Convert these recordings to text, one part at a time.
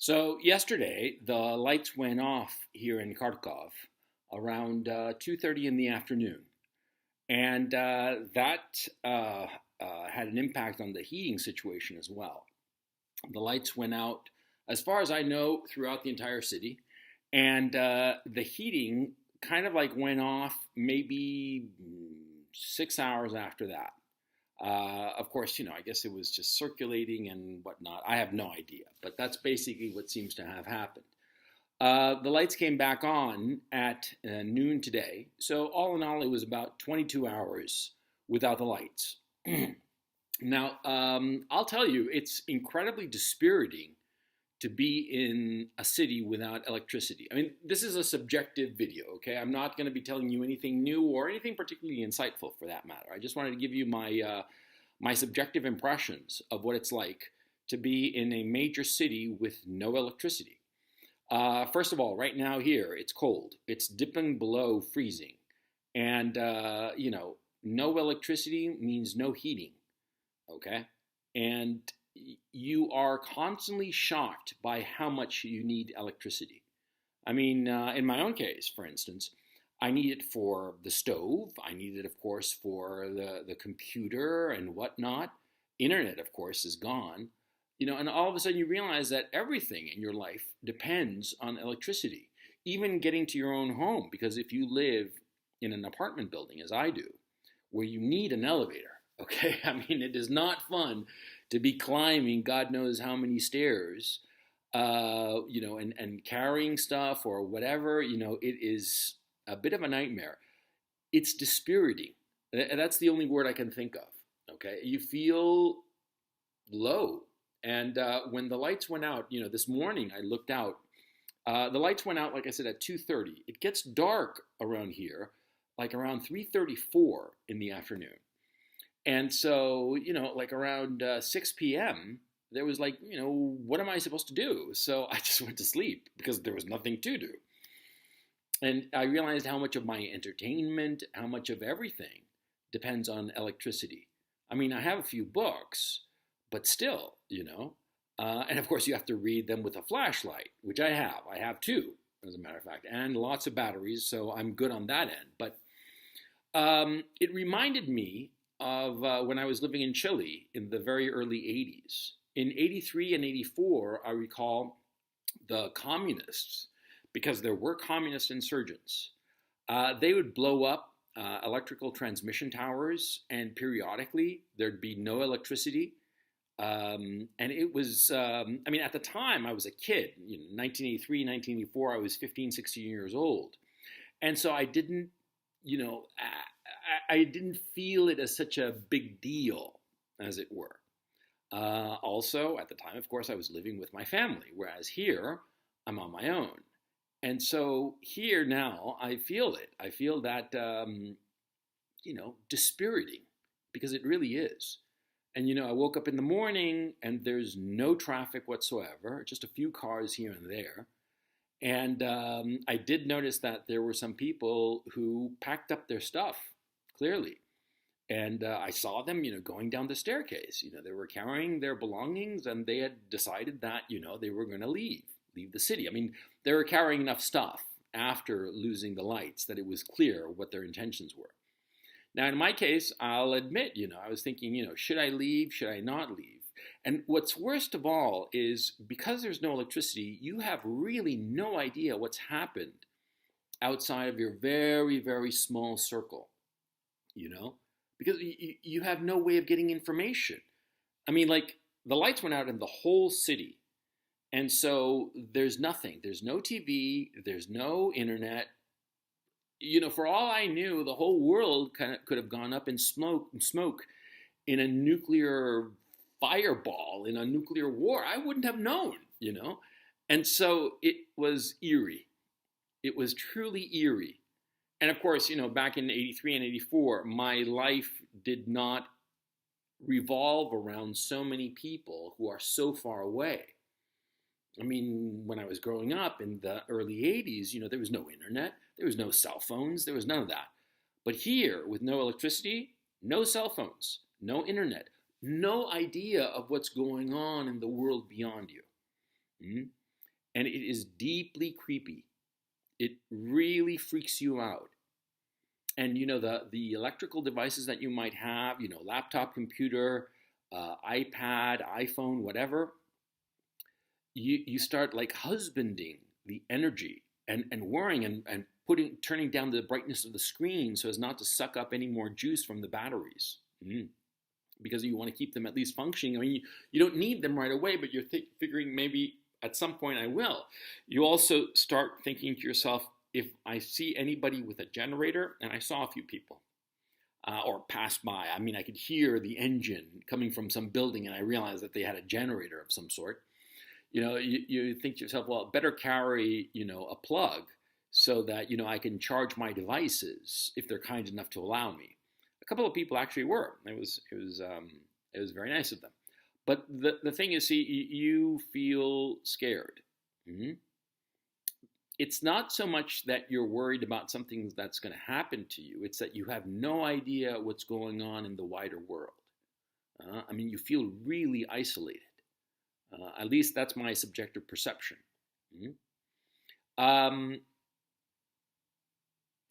So yesterday, the lights went off here in Kharkov around 2:30 in the afternoon, and that had an impact on the heating situation as well. The lights went out, as far as I know, throughout the entire city, and the heating kind of like went off maybe 6 hours after that. Of course, I guess it was just circulating and whatnot. I have no idea, but that's basically what seems to have happened. The lights came back on at noon today, so all in all, it was about 22 hours without the lights. Now, I'll tell you, it's incredibly dispiriting to be in a city without electricity. I mean, this is a subjective video, okay? I'm not going to be telling you anything new or anything particularly insightful for that matter. I just wanted to give you my subjective impressions of what it's like to be in a major city with no electricity. First of all, right now here, it's cold. It's dipping below freezing. And, no electricity means no heating, okay? And you are constantly shocked by how much you need electricity. I mean, in my own case, for instance, I need it for the stove. I need it, of course, for the computer and whatnot. Internet, of course, is gone. And all of a sudden you realize that everything in your life depends on electricity, even getting to your own home. Because if you live in an apartment building, as I do, where you need an elevator, okay? I mean, it is not fun to be climbing God knows how many stairs, and carrying stuff or whatever, it is a bit of a nightmare. It's dispiriting. That's the only word I can think of, okay? You feel low. And when the lights went out, this morning I looked out. The lights went out, like I said, at 2:30. It gets dark around here, like around 3:34 in the afternoon. And so, like around 6 p.m., there was like, what am I supposed to do? So I just went to sleep because there was nothing to do. And I realized how much of my entertainment, how much of everything depends on electricity. I mean, I have a few books, but still, and of course you have to read them with a flashlight, which I have. I have two, as a matter of fact, and lots of batteries, so I'm good on that end. But it reminded me of when I was living in Chile in the very early 80s. In 83 and 84, I recall the communists, because there were communist insurgents, they would blow up electrical transmission towers, and periodically there'd be no electricity. And it was, at the time I was a kid, 1983, 1984, I was 15, 16 years old. And so I didn't, I didn't feel it as such a big deal, as it were. Also, at the time, of course, I was living with my family, whereas here, I'm on my own. And so here now, I feel it. I feel that, dispiriting, because it really is. And, I woke up in the morning and there's no traffic whatsoever, just a few cars here and there. And I did notice that there were some people who packed up their stuff, clearly. And I saw them, going down the staircase. They were carrying their belongings and they had decided that, they were going to leave the city. I mean, they were carrying enough stuff after losing the lights that it was clear what their intentions were. Now, in my case, I'll admit, I was thinking, should I leave? Should I not leave? And what's worst of all is because there's no electricity, you have really no idea what's happened outside of your very, very small circle, because you have no way of getting information. I mean, like, the lights went out in the whole city. And so there's nothing. There's no TV. There's no internet. For all I knew, the whole world could have gone up in smoke in a nuclear fireball, in a nuclear war. I wouldn't have known, And so it was eerie. It was truly eerie. And of course, back in 83 and 84, my life did not revolve around so many people who are so far away. I mean, when I was growing up in the early 80s, there was no internet, there was no cell phones, there was none of that. But here, with no electricity, no cell phones, no internet, no idea of what's going on in the world beyond you. and it is deeply creepy. It really freaks you out. And the electrical devices that you might have, laptop, computer, iPad, iPhone, whatever, you start like husbanding the energy and worrying and turning down the brightness of the screen so as not to suck up any more juice from the batteries. Because you want to keep them at least functioning. I mean, you don't need them right away, but you're figuring maybe at some point I will. You also start thinking to yourself, if I see anybody with a generator, and I saw a few people, or passed by, I mean, I could hear the engine coming from some building, and I realized that they had a generator of some sort. You think to yourself, well, better carry, a plug so that, I can charge my devices if they're kind enough to allow me. A couple of people actually were. It was very nice of them. But the thing is, see, you feel scared. Mm-hmm. It's not so much that you're worried about something that's going to happen to you. It's that you have no idea what's going on in the wider world. I mean, you feel really isolated. At least that's my subjective perception. Mm-hmm.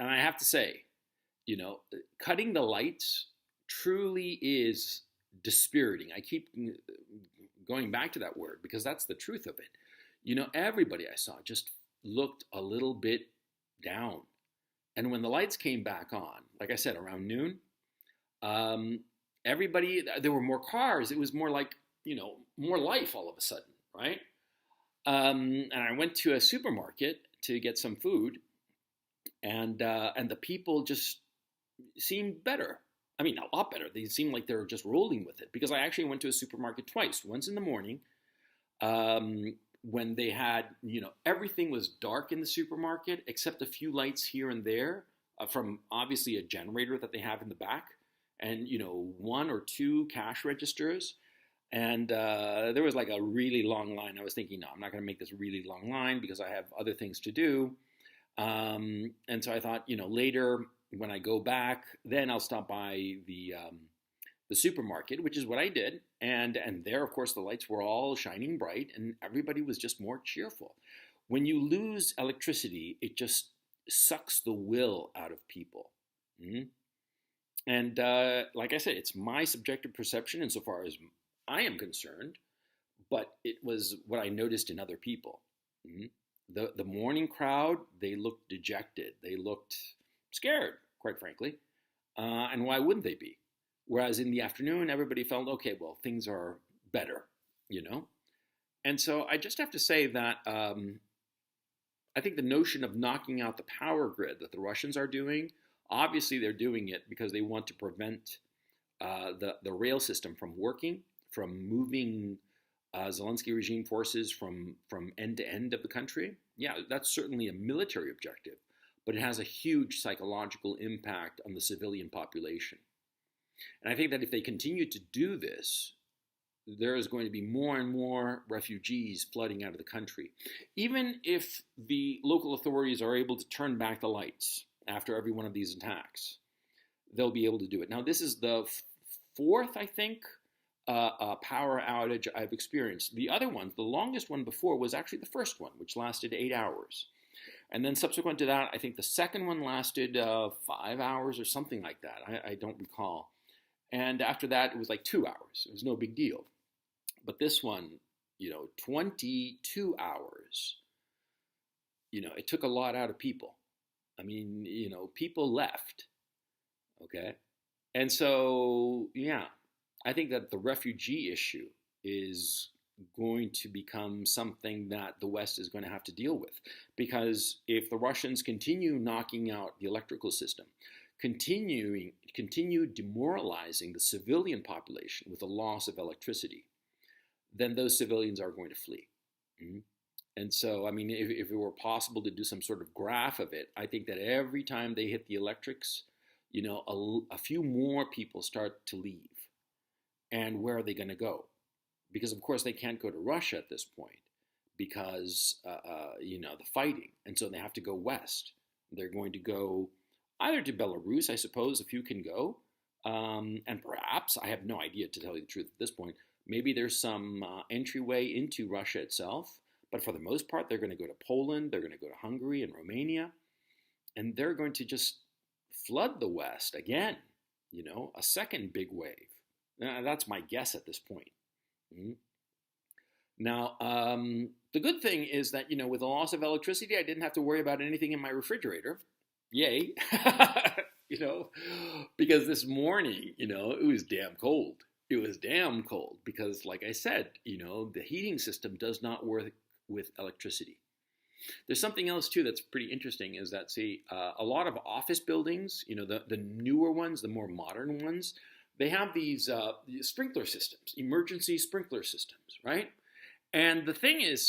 And I have to say, cutting the lights truly is dispiriting. I keep going back to that word because that's the truth of it. Everybody I saw just looked a little bit down. And when the lights came back on, like I said, around noon, there were more cars. It was more like, more life all of a sudden, right? And I went to a supermarket to get some food, and the people just seemed better. I mean, a lot better. They seemed like they were just rolling with it, because I actually went to a supermarket twice. Once in the morning, when they had, everything was dark in the supermarket except a few lights here and there from obviously a generator that they have in the back, and, one or two cash registers. And there was like a really long line. I was thinking, no, I'm not going to make this really long line because I have other things to do. And so I thought, later when I go back, then I'll stop by the supermarket, which is what I did. And there, of course, the lights were all shining bright and everybody was just more cheerful. When you lose electricity, it just sucks the will out of people. Mm-hmm. And like I said, it's my subjective perception insofar as I am concerned, but it was what I noticed in other people. Mm-hmm. The morning crowd, they looked dejected. They looked scared, quite frankly. And why wouldn't they be? Whereas in the afternoon, everybody felt, okay, well, things are better, And so I just have to say that I think the notion of knocking out the power grid that the Russians are doing, obviously they're doing it because they want to prevent the rail system from working, from moving Zelensky regime forces from end to end of the country. Yeah, that's certainly a military objective, but it has a huge psychological impact on the civilian population. And I think that if they continue to do this, there is going to be more and more refugees flooding out of the country. Even if the local authorities are able to turn back the lights after every one of these attacks, they'll be able to do it. Now, this is the fourth, I think, power outage I've experienced. The other one, the longest one before, was actually the first one, which lasted 8 hours. And then subsequent to that, I think the second one lasted 5 hours or something like that. I don't recall. And after that, it was like 2 hours. It was no big deal. But this one, 22 hours, it took a lot out of people. I mean, people left. Okay? And so, yeah, I think that the refugee issue is going to become something that the West is going to have to deal with. Because if the Russians continue knocking out the electrical system, continue demoralizing the civilian population with the loss of electricity, then those civilians are going to flee. Mm-hmm. And so, I mean, if it were possible to do some sort of graph of it, I think that every time they hit the electrics, a few more people start to leave. And where are they going to go? Because, of course, they can't go to Russia at this point because, the fighting. And so they have to go west. They're going to go either to Belarus, I suppose, a few can go. And perhaps, I have no idea, to tell you the truth at this point, maybe there's some entryway into Russia itself. But for the most part, they're going to go to Poland, they're going to go to Hungary and Romania, and they're going to just flood the West again, a second big wave. That's my guess at this point. Mm-hmm. Now, the good thing is that, with the loss of electricity, I didn't have to worry about anything in my refrigerator. Yay. Because this morning, it was damn cold. It was damn cold because, like I said, the heating system does not work with electricity. There's something else, too, that's pretty interesting is that, a lot of office buildings, the newer ones, the more modern ones, they have these sprinkler systems, emergency sprinkler systems, right? And the thing is,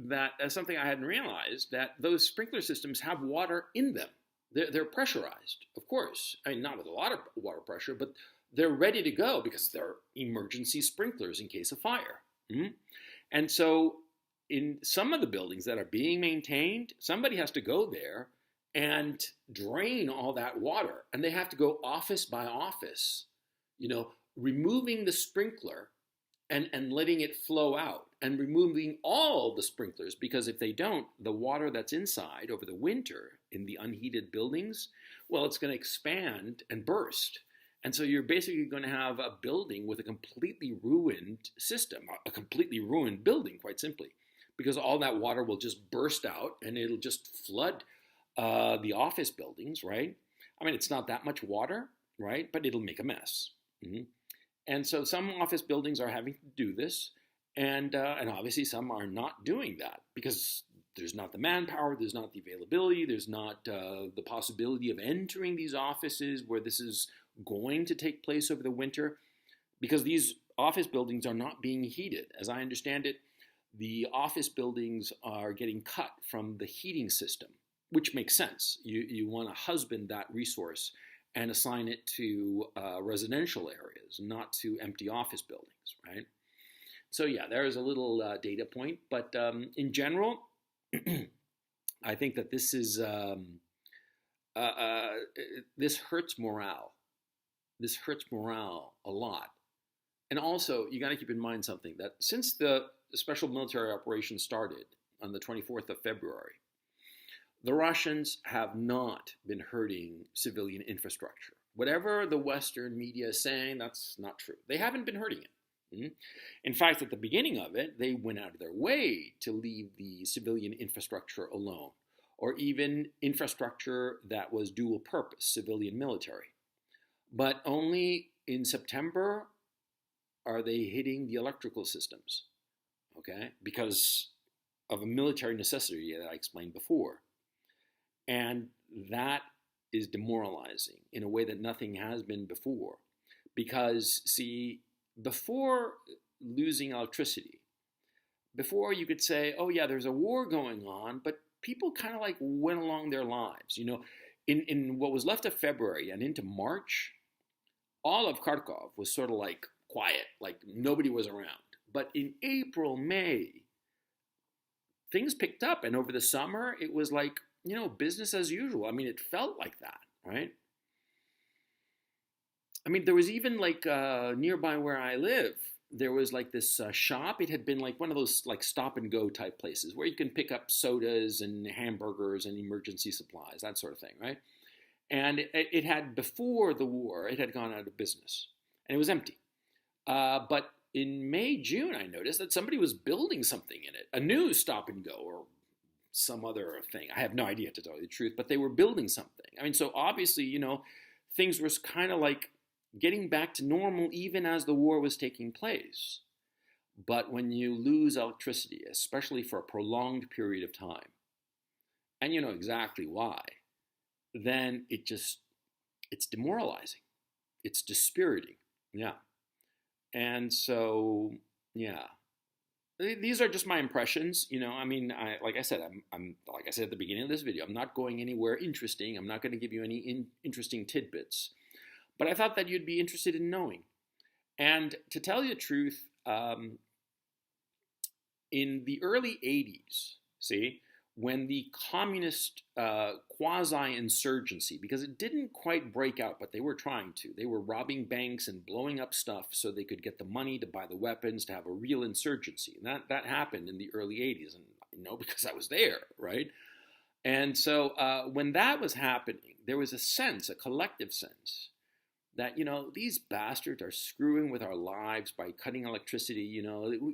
that as something I hadn't realized, that those sprinkler systems have water in them. They're pressurized, of course. I mean, not with a lot of water pressure, but they're ready to go because they're emergency sprinklers in case of fire. Mm-hmm. And so in some of the buildings that are being maintained, somebody has to go there and drain all that water. And they have to go office by office, removing the sprinkler and letting it flow out and removing all the sprinklers, because if they don't, the water that's inside over the winter in the unheated buildings, well, it's going to expand and burst. And so you're basically going to have a building with a completely ruined system, a completely ruined building, quite simply, because all that water will just burst out and it'll just flood the office buildings, right? I mean, it's not that much water, right? But it'll make a mess. Mm-hmm. And so some office buildings are having to do this, and obviously some are not doing that because there's not the manpower, there's not the availability, there's not the possibility of entering these offices where this is going to take place over the winter, because these office buildings are not being heated. As I understand it, the office buildings are getting cut from the heating system, which makes sense. You want to husband that resource and assign it to residential areas, not to empty office buildings, right? So yeah, there is a little data point, but in general, I think that this is this hurts morale. This hurts morale a lot. And also, you got to keep in mind something, that since the special military operation started on the 24th of February, the Russians have not been hurting civilian infrastructure. Whatever the Western media is saying, that's not true. They haven't been hurting it. Mm-hmm. In fact, at the beginning of it, they went out of their way to leave the civilian infrastructure alone, or even infrastructure that was dual purpose, civilian military. But only in September are they hitting the electrical systems, okay? Because of a military necessity that I explained before. And that is demoralizing in a way that nothing has been before. Because, before losing electricity, before you could say, oh yeah, there's a war going on, but people kind of like went along their lives. In what was left of February and into March, all of Kharkov was sort of like quiet, like nobody was around. But in April, May, things picked up, and over the summer, it was like, business as usual. I mean, it felt like that, right? I mean, there was even like nearby where I live, there was like this shop. It had been like one of those like stop and go type places where you can pick up sodas and hamburgers and emergency supplies, that sort of thing, right? And it had, before the war, it had gone out of business and it was empty. But in May, June, I noticed that somebody was building something in it, a new stop and go or some other thing. I have no idea, to tell you the truth, but they were building something. I mean, so obviously, things were kind of like getting back to normal even as the war was taking place. But when you lose electricity, especially for a prolonged period of time, and you know exactly why, then it's demoralizing. It's dispiriting. Yeah. And so, yeah. These are just my impressions, I mean, like I said at the beginning of this video, I'm not going anywhere interesting. I'm not going to give you any interesting tidbits. But I thought that you'd be interested in knowing. And to tell you the truth, in the early 80s, when the communist quasi-insurgency, because it didn't quite break out, but they were trying to. They were robbing banks and blowing up stuff so they could get the money to buy the weapons to have a real insurgency. And that happened in the early 80s. And, know because I was there, right? And so when that was happening, there was a sense, a collective sense, that, these bastards are screwing with our lives by cutting electricity.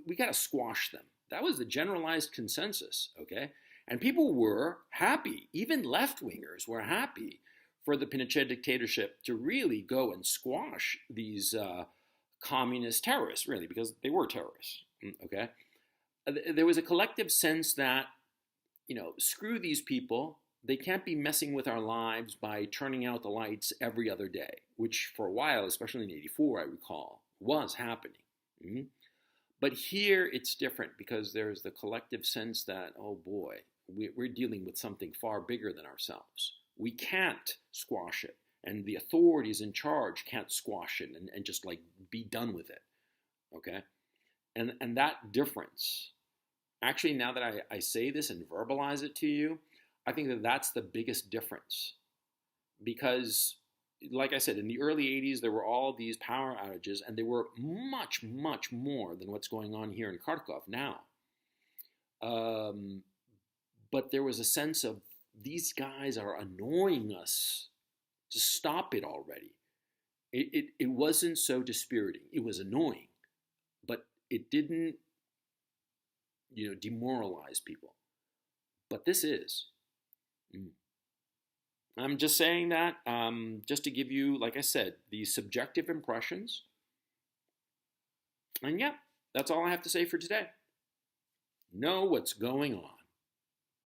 We got to squash them. That was the generalized consensus, okay? And people were happy. Even left-wingers were happy for the Pinochet dictatorship to really go and squash these communist terrorists, really, because they were terrorists, okay? There was a collective sense that, screw these people. They can't be messing with our lives by turning out the lights every other day, which for a while, especially in '84, I recall, was happening. Mm-hmm. But here it's different because there's the collective sense that, oh boy, we're dealing with something far bigger than ourselves. We can't squash it. And the authorities in charge can't squash it and just like be done with it. Okay? And that difference, actually, now that I say this and verbalize it to you, I think that that's the biggest difference. Because, like I said, in the early 80s, there were all these power outages, and they were much, much more than what's going on here in Kharkov now. But there was a sense of, these guys are annoying us. Just stop it already. It wasn't so dispiriting. It was annoying, but it didn't, demoralize people. But this is. I'm just saying that just to give you, like I said, these subjective impressions. And yeah, that's all I have to say for today. Know what's going on.